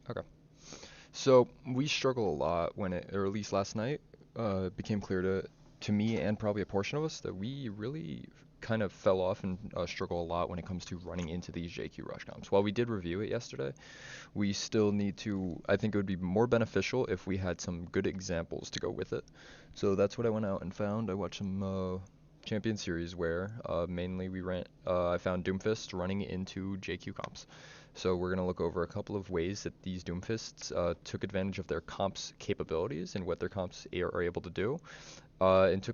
Okay. So we struggle a lot when it, or at least last night, it became clear to me and probably a portion of us that we really kind of fell off and struggle a lot when it comes to running into these JQ rush comps. While we did review it yesterday, we still need to. I think it would be more beneficial if we had some good examples to go with it. So that's what I went out and found. I watched some Champion Series where mainly we ran. I found Doomfist running into JQ comps. So we're going to look over a couple of ways that these Doomfists took advantage of their comps' capabilities and what their comps are able to do, and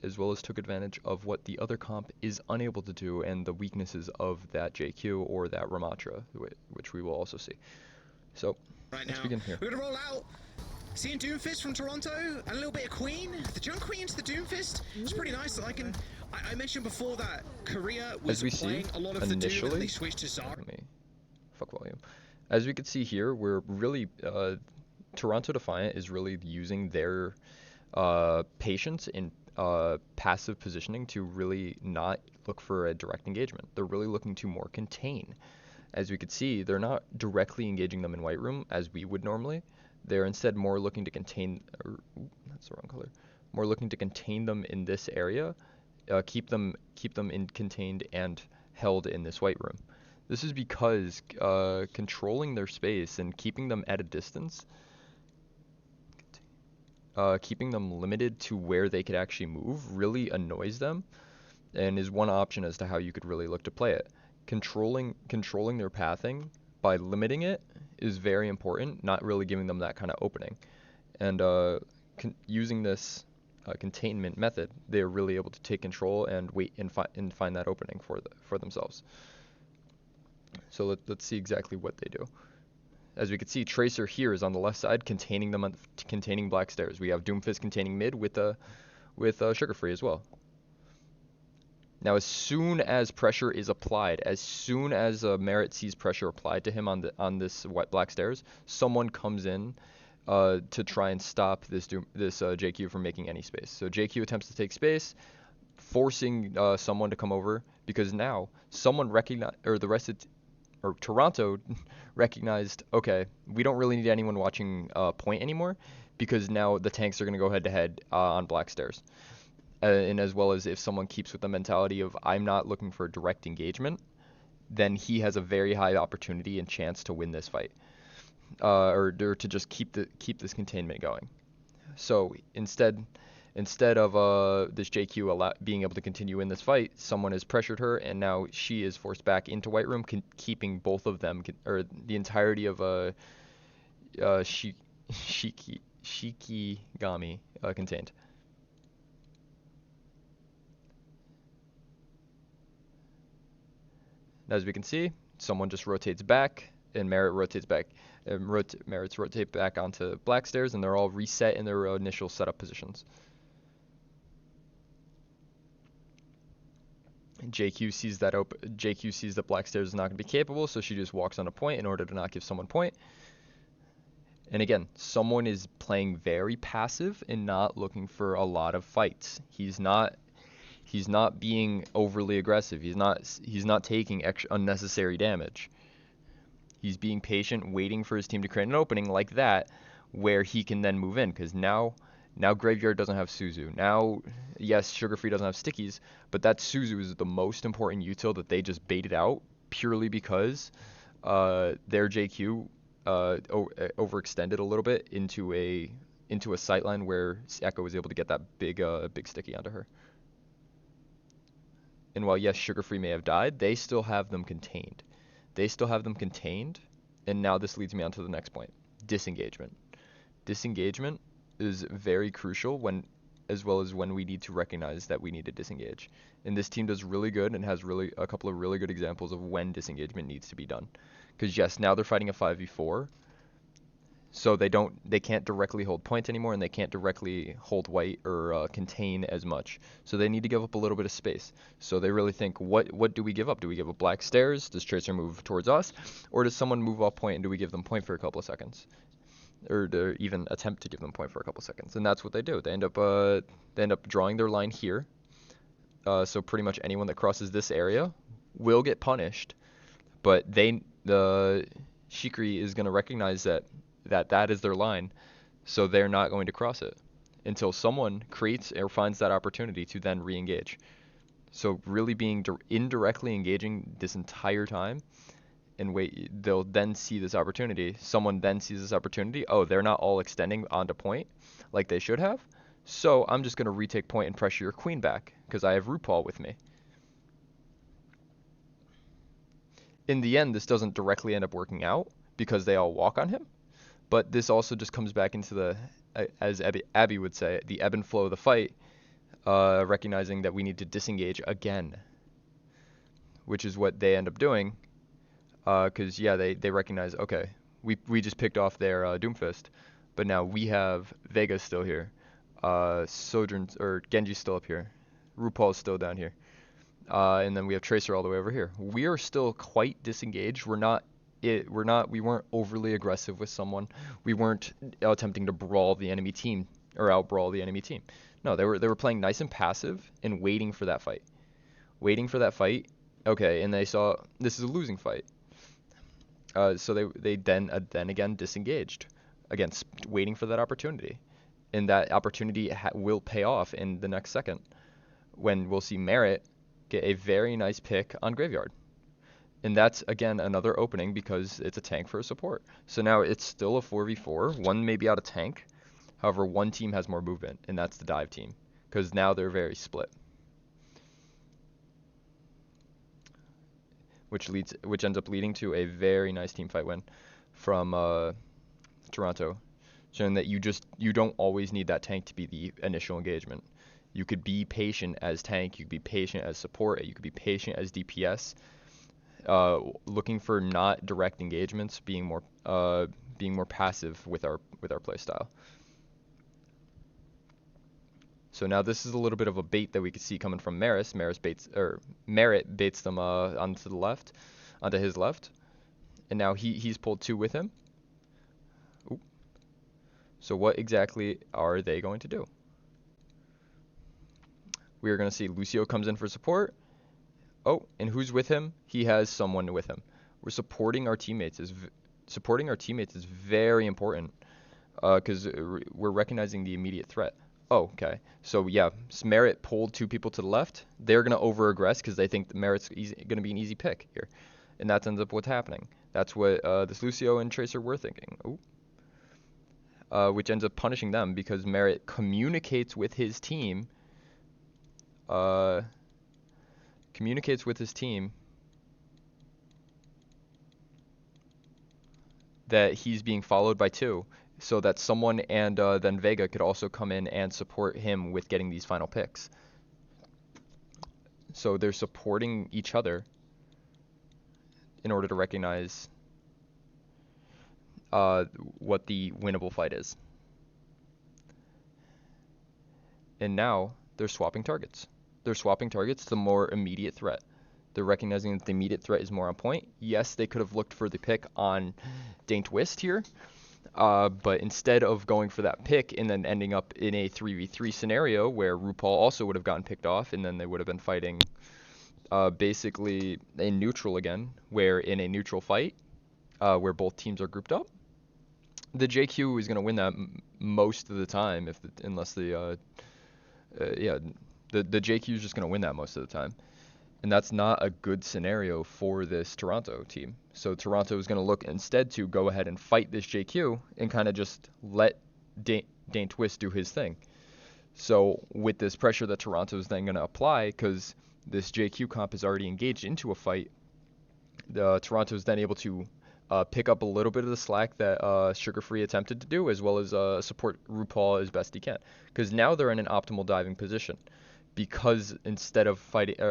as well as took advantage of what the other comp is unable to do and the weaknesses of that JQ or that Ramatra, which we will also see. So Right let's now, begin here. we're gonna roll out. Seeing Doomfist from Toronto, and a little bit of Queen. The Junk Queen into the Doomfist. It's pretty nice. I mentioned before that Korea was As we see, playing a lot of the Doom, and then they initially, switched to Zarya. let me fuck volume. As we can see here, we're really Toronto Defiant is really using their patience in passive positioning to really not look for a direct engagement. They're really looking to more contain. As we could see, they're not directly engaging them in White Room as we would normally. They're instead more looking to contain, or that's the wrong color, more looking to contain them in this area, keep them in contained and held in this White Room. This is because controlling their space and keeping them at a distance, keeping them limited to where they could actually move really annoys them and is one option as to how you could really look to play it. Controlling their pathing by limiting it is very important, not really giving them that kind of opening. And using this containment method, they're really able to take control and wait and find that opening for themselves. So let's see exactly what they do. As we can see, Tracer here is on the left side, containing Black Stairs. We have Doomfist containing mid with Sugar Free as well. Now, as soon as pressure is applied, as soon as Merit sees pressure applied to him on this Black Stairs, someone comes in to try and stop this JQ from making any space. So JQ attempts to take space, forcing someone to come over because now someone Toronto recognized, okay, we don't really need anyone watching point anymore because now the tanks are going to go head to head on Black Stairs. And as well as if someone keeps with the mentality of I'm not looking for direct engagement, then he has a very high opportunity and chance to win this fight, or to just keep this containment going. So instead of this JQ being able to continue in this fight, someone has pressured her, and now she is forced back into White Room, keeping both of them or the entirety of Shikigami contained. As we can see, someone just rotates back, and Merit rotates back. Merits rotate back onto Black Stairs, and they're all reset in their initial setup positions. JQ sees that Black Stairs is not going to be capable, so she just walks on a point in order to not give someone point. And again, someone is playing very passive and not looking for a lot of fights. He's not being overly aggressive. He's not taking unnecessary damage. He's being patient, waiting for his team to create an opening like that, where he can then move in. Because now Graveyard doesn't have Suzu. Now, yes, Sugar Free doesn't have stickies, but that Suzu is the most important util that they just baited out purely because their JQ overextended a little bit into a sightline where Echo was able to get that big sticky onto her. And while yes, Sugar Free may have died, they still have them contained. And now this leads me on to the next point: disengagement. Disengagement is very crucial as well as when we need to recognize that we need to disengage. And this team does really good and has really a couple of really good examples of when disengagement needs to be done. Because yes, now they're fighting a 5v4, so they can't directly hold point anymore, and they can't directly hold white or contain as much. So they need to give up a little bit of space. So they really think, what do we give up? Do we give up Black Stairs? Does Tracer move towards us? Or does someone move off point, and do we give them point for a couple of seconds? Or to even attempt to give them point for a couple of seconds? And that's what they do. They end up drawing their line here. So pretty much anyone that crosses this area will get punished. But Shikri is going to recognize that is their line, so they're not going to cross it until someone creates or finds that opportunity to then re-engage. So really being indirectly engaging this entire time, and wait, they'll then see this opportunity. Someone then sees this opportunity. Oh, they're not all extending onto point like they should have. So I'm just going to retake point and pressure your queen back because I have RuPaul with me. In the end, this doesn't directly end up working out because they all walk on him. But this also just comes back into the, as Abby would say, the ebb and flow of the fight, recognizing that we need to disengage again, which is what they end up doing. Because, yeah, they recognize, okay, we just picked off their Doomfist, but now we have Vega still here. Sojourn's, or Genji's still up here. RuPaul's still down here. And then we have Tracer all the way over here. We are still quite disengaged. We weren't overly aggressive with someone. We weren't attempting to brawl the enemy team or outbrawl the enemy team. No, they were playing nice and passive and waiting for that fight. Waiting for that fight. Okay, and they saw this is a losing fight. So they then again disengaged. Again, waiting for that opportunity. And that opportunity will pay off in the next second when we'll see Merit get a very nice pick on Graveyard. And that's, again, another opening because it's a tank for a support. So now it's still a 4v4. One may be out of tank. However, one team has more movement, and that's the dive team. Because now they're very split. Which ends up leading to a very nice team fight win from Toronto. Showing that you don't always need that tank to be the initial engagement. You could be patient as tank, you could be patient as support, you could be patient as DPS. Looking for not direct engagements, being more passive with our playstyle. So now this is a little bit of a bait that we could see coming from Merit baits them onto the left, onto his left, and now he's pulled two with him. Ooh. So what exactly are they going to do? We are going to see Lucio comes in for support. Oh, and who's with him? He has someone with him. We're supporting our teammates. Supporting our teammates is very important because we're recognizing the immediate threat. Oh, okay. So yeah, Merit pulled two people to the left. They're going to over-aggress because they think Merit's going to be an easy pick here. And that ends up what's happening. That's what this Lucio and Tracer were thinking. Ooh. Which ends up punishing them because Merit communicates with his team. That he's being followed by two, so that someone and then Vega could also come in and support him with getting these final picks. So they're supporting each other in order to recognize what the winnable fight is. And now they're swapping targets. They're swapping targets to the more immediate threat. They're recognizing that the immediate threat is more on point. Yes, they could have looked for the pick on Dane Twist here, but instead of going for that pick and then ending up in a 3v3 scenario where RuPaul also would have gotten picked off and then they would have been fighting basically a neutral again, where in a neutral fight where both teams are grouped up, the JQ is going to win that most of the time unless the JQ is just going to win that most of the time. And that's not a good scenario for this Toronto team. So Toronto is going to look instead to go ahead and fight this JQ and kind of just let Dane Twist do his thing. So with this pressure that Toronto is then going to apply, because this JQ comp is already engaged into a fight, Toronto is then able to pick up a little bit of the slack that Sugar Free attempted to do, as well as support RuPaul as best he can. Because now they're in an optimal diving position. Because instead of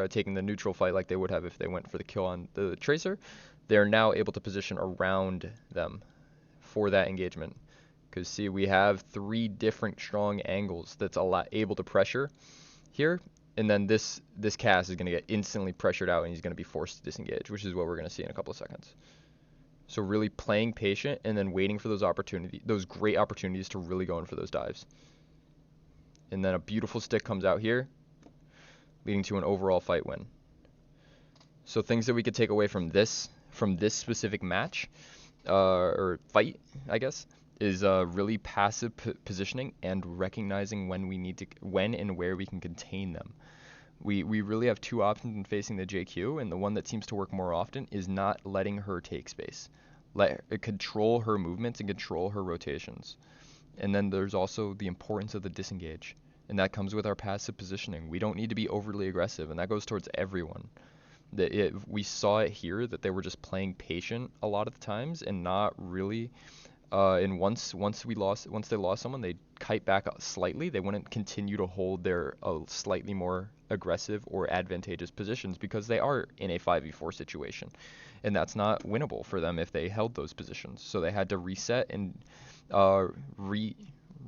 taking the neutral fight like they would have if they went for the kill on the Tracer, they're now able to position around them for that engagement. Because see, we have three different strong angles that's able to pressure here, and then this Cass is going to get instantly pressured out and he's going to be forced to disengage, which is what we're going to see in a couple of seconds. So really playing patient and then waiting for those great opportunities to really go in for those dives. And then a beautiful stick comes out here, leading to an overall fight win. So things that we could take away from this specific match or fight, I guess, is really passive positioning and recognizing when and where we can contain them. We really have two options in facing the JQ, and the one that seems to work more often is not letting her take space. Control her movements and control her rotations. And then there's also the importance of the disengage, and that comes with our passive positioning. We don't need to be overly aggressive, and that goes towards everyone. We saw it here that they were just playing patient a lot of the times and not really. And once they lost someone, they'd kite back slightly. They wouldn't continue to hold their slightly more aggressive or advantageous positions because they are in a 5v4 situation, and that's not winnable for them if they held those positions. So they had to reset and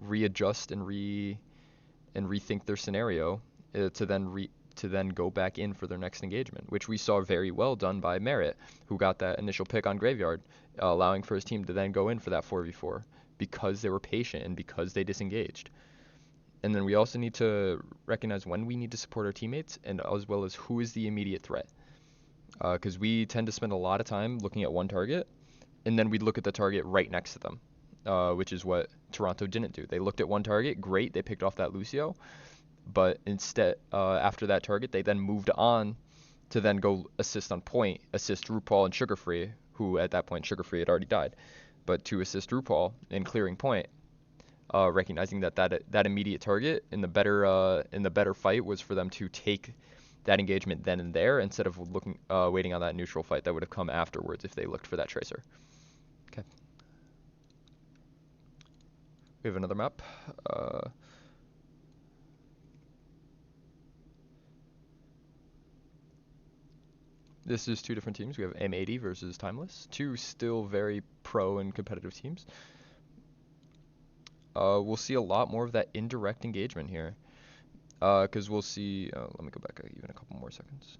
readjust and rethink their scenario to then go back in for their next engagement, which we saw very well done by Merit, who got that initial pick on Graveyard, allowing for his team to then go in for that 4v4 because they were patient and because they disengaged. And then we also need to recognize when we need to support our teammates, and as well as who is the immediate threat. Because we tend to spend a lot of time looking at one target, and then we'd look at the target right next to them, which is what Toronto didn't do. They looked at one target, great, they picked off that Lucio, but instead, after that target, they then moved on to then go assist on point, assist RuPaul and Sugarfree, who at that point Sugarfree had already died, but to assist RuPaul in clearing point, recognizing that immediate target in the better fight was for them to take that engagement then and there instead of waiting on that neutral fight that would have come afterwards if they looked for that tracer. Okay. We have another map. This is two different teams. We have M80 versus Timeless. Two still very pro and competitive teams. We'll see a lot more of that indirect engagement here. Because we'll see... let me go back even a couple more seconds.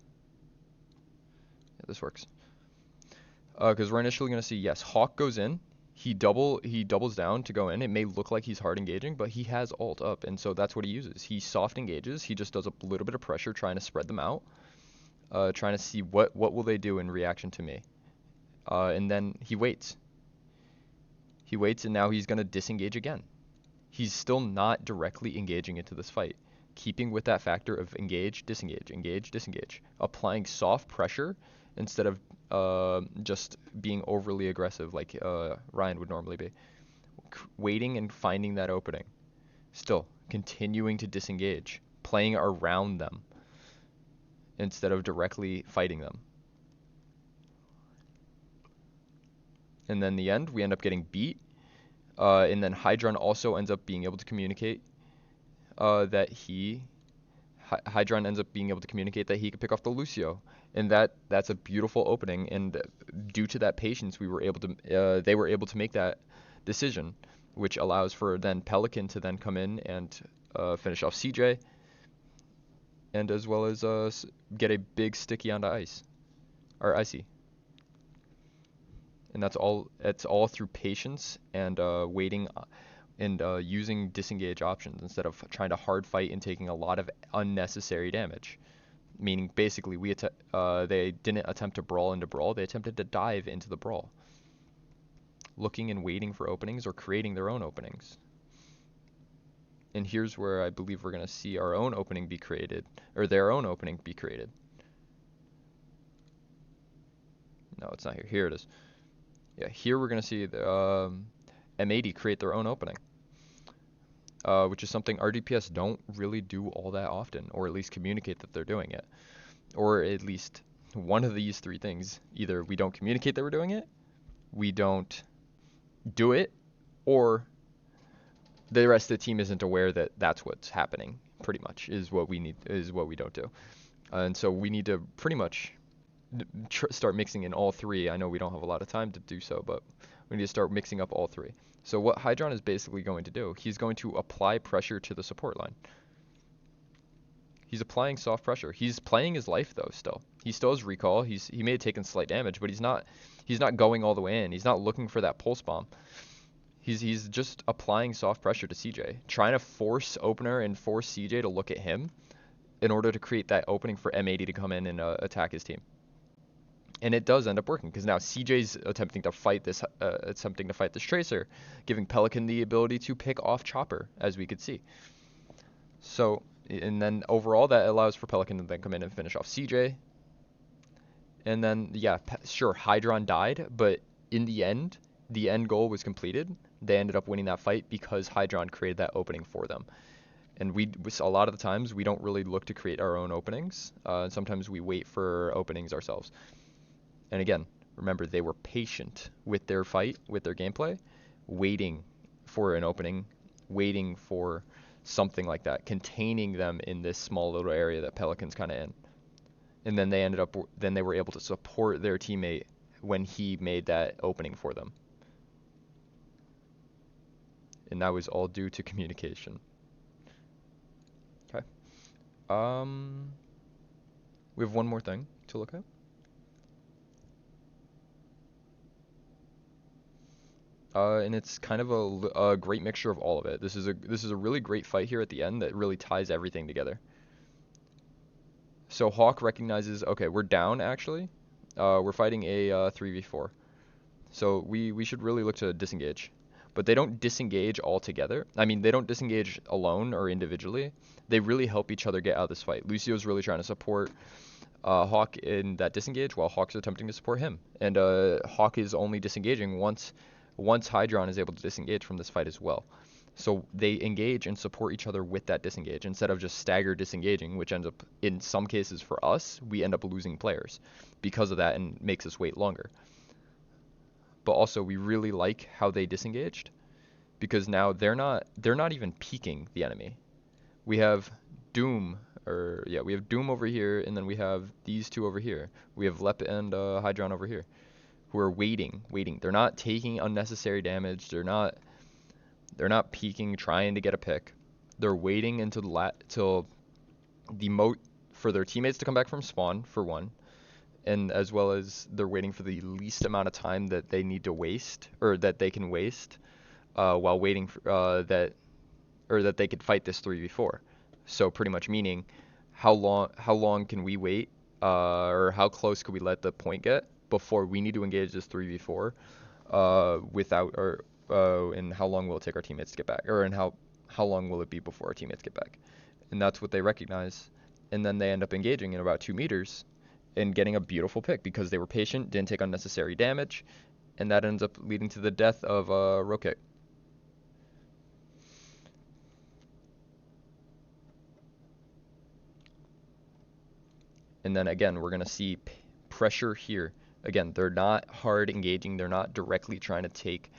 Yeah, this works. Because we're initially going to see, yes, Hawk goes in. He doubles down to go in. It may look like he's hard engaging, but he has ult up, and so that's what he uses. He soft engages. He just does a little bit of pressure trying to spread them out. Trying to see what will they do in reaction to me. And then he waits. He waits, and now he's going to disengage again. He's still not directly engaging into this fight. Keeping with that factor of engage, disengage. Applying soft pressure instead of just being overly aggressive like Ryan would normally be. Waiting and finding that opening. Still, continuing to disengage. Playing around them instead of directly fighting them. And then in the end, we end up getting beat. And then Hydron also ends up being able to communicate Hydron ends up being able to communicate that he could pick off the Lucio. And that's a beautiful opening. And due to that patience, they were able to make that decision, which allows for then Pelican to then come in and finish off CJ. And as well as get a big sticky onto ice, or icy. And that's all. It's all through patience and waiting, and using disengage options instead of trying to hard fight and taking a lot of unnecessary damage. Meaning, basically, they didn't attempt to brawl into brawl. They attempted to dive into the brawl, looking and waiting for openings or creating their own openings. And here's where I believe we're going to see our own opening be created, or their own opening be created. No, it's not here. Here it is. Yeah, here we're going to see the M80 create their own opening, which is something RDPS don't really do all that often, or at least communicate that they're doing it. Or at least one of these three things. Either we don't communicate that we're doing it, we don't do it, or the rest of the team isn't aware that that's what's happening. Pretty much is what we don't do. And so we need to pretty much start mixing in all three. I know we don't have a lot of time to do so, but we need to start mixing up all three. So what Hydron is basically going to do, he's going to apply pressure to the support line. He's applying soft pressure. He's playing his life though still. He still has recall. He may have taken slight damage, but he's not going all the way in. He's not looking for that pulse bomb. He's just applying soft pressure to CJ, trying to force opener and force CJ to look at him in order to create that opening for M80 to come in and attack his team. And it does end up working because now CJ's attempting to fight this Tracer, giving Pelican the ability to pick off Chopper, as we could see. So, and then overall that allows for Pelican to then come in and finish off CJ. And then, yeah, sure, Hydron died, but in the end goal was completed. They ended up winning that fight because Hydron created that opening for them. And a lot of the times, we don't really look to create our own openings. Sometimes we wait for openings ourselves. And again, remember, they were patient with their fight, with their gameplay, waiting for an opening, waiting for something like that, containing them in this small little area that Pelican's kind of in. And then they were able to support their teammate when he made that opening for them. And that was all due to communication. Okay. We have one more thing to look at. And it's kind of a great mixture of all of it. This is a really great fight here at the end that really ties everything together. So Hawk recognizes, okay, we're down actually. We're fighting a 3v4. So we should really look to disengage. But they don't disengage all together. I mean, they don't disengage alone or individually. They really help each other get out of this fight. Lucio's really trying to support Hawk in that disengage while Hawk's attempting to support him. And Hawk is only disengaging once Hydron is able to disengage from this fight as well. So they engage and support each other with that disengage instead of just staggered disengaging, which ends up, in some cases for us, we end up losing players because of that and makes us wait longer. But also we really like how they disengaged because now they're not even peeking the enemy. We have Doom over here, and then we have these two over here. We have Lep and Hydron over here, who are waiting. They're not taking unnecessary damage. They're not peeking, trying to get a pick. They're waiting till for their teammates to come back from spawn, for one, and as well as they're waiting for the least amount of time that they need to waste, or that they can waste, while waiting for that they could fight this 3v4. So pretty much meaning, how long can we wait, or how close could we let the point get before we need to engage this 3v4, and how long will it take our teammates to get back, and how long will it be before our teammates get back? And that's what they recognize, and then they end up engaging in about 2 meters and getting a beautiful pick because they were patient, didn't take unnecessary damage, and that ends up leading to the death of Rokik. And then again, we're going to see pressure here. Again, they're not hard engaging. They're not directly trying to take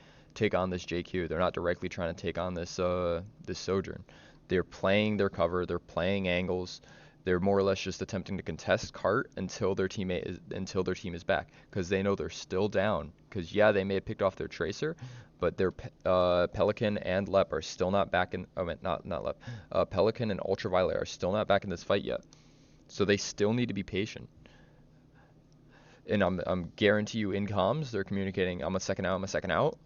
on this JQ. They're not directly trying to take on this Sojourn. They're playing their cover. They're playing angles. They're more or less just attempting to contest cart until their team is back, because they know they're still down. Because yeah, they may have picked off their Tracer, but their Pelican and Lep are still not back in. Not Lep. Pelican and Ultraviolet are still not back in this fight yet. So they still need to be patient. And I'm guarantee you in comms, they're communicating, I'm a second out.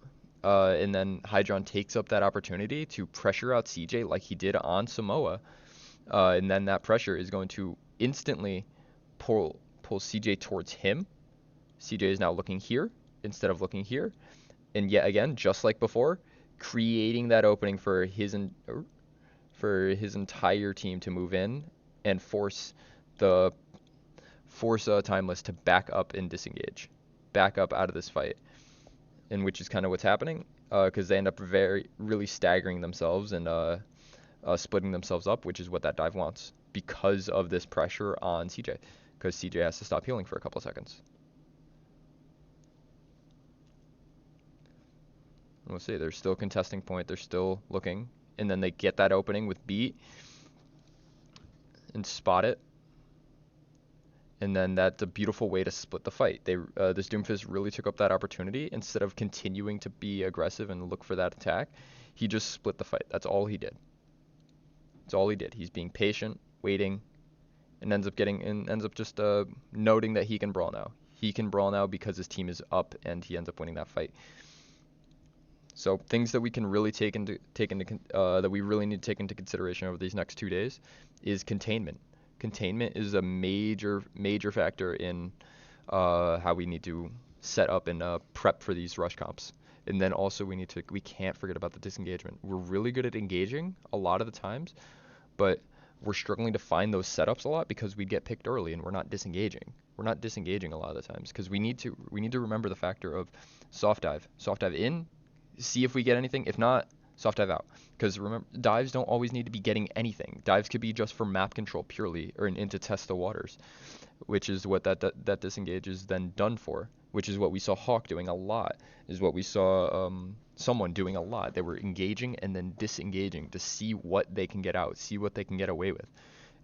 And then Hydron takes up that opportunity to pressure out CJ like he did on Samoa. And then that pressure is going to instantly pull CJ towards him. CJ is now looking here instead of looking here. And yet again, just like before, creating that opening for his entire team to move in and force Timeless to back up and disengage, back up out of this fight, and which is kind of what's happening, because they end up really staggering themselves and splitting themselves up, which is what that dive wants because of this pressure on CJ, because CJ has to stop healing for a couple of seconds. We'll see. They're still contesting point. They're still looking, and then they get that opening with beat and spot it. And then that's a beautiful way to split the fight. This Doomfist really took up that opportunity. Instead of continuing to be aggressive and look for that attack, he just split the fight. That's all he did. That's all he did. He's being patient, waiting, and ends up just noting that he can brawl now. He can brawl now because his team is up, and he ends up winning that fight. So things that we can really that we really need to take into consideration over these next 2 days is containment. Containment is a major factor in how we need to set up and prep for these rush comps. And then also we can't forget about the disengagement. We're really good at engaging a lot of the times, but we're struggling to find those setups a lot because we get picked early and we're not disengaging. We're not disengaging a lot of the times because we need to remember the factor of soft dive in, see if we get anything. If not, soft dive out. Because remember, dives don't always need to be getting anything. Dives could be just for map control purely, or and to test the waters, which is what that disengage is then done for. Which is what we saw Hawk doing a lot. Is what we saw someone doing a lot. They were engaging and then disengaging to see what they can get out, see what they can get away with,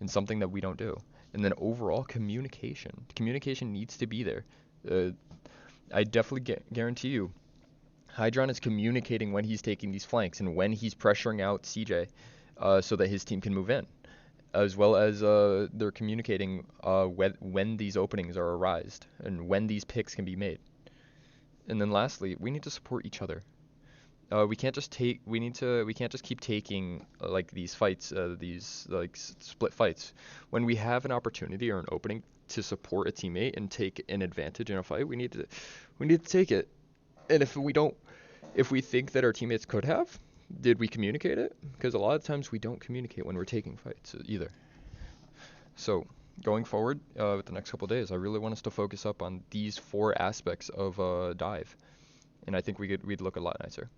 and something that we don't do. And then overall communication. Communication needs to be there. I definitely guarantee you, Hydron is communicating when he's taking these flanks and when he's pressuring out CJ, so that his team can move in, as well as they're communicating when these openings are arised and when these picks can be made. And then lastly, we need to support each other. We can't just keep taking like these fights, these like split fights. When we have an opportunity or an opening to support a teammate and take an advantage in a fight, we need to take it. And if we think that our teammates could have, did we communicate it? Because a lot of times we don't communicate when we're taking fights either. So going forward with the next couple of days, I really want us to focus up on these 4 aspects of dive, and I think we'd look a lot nicer.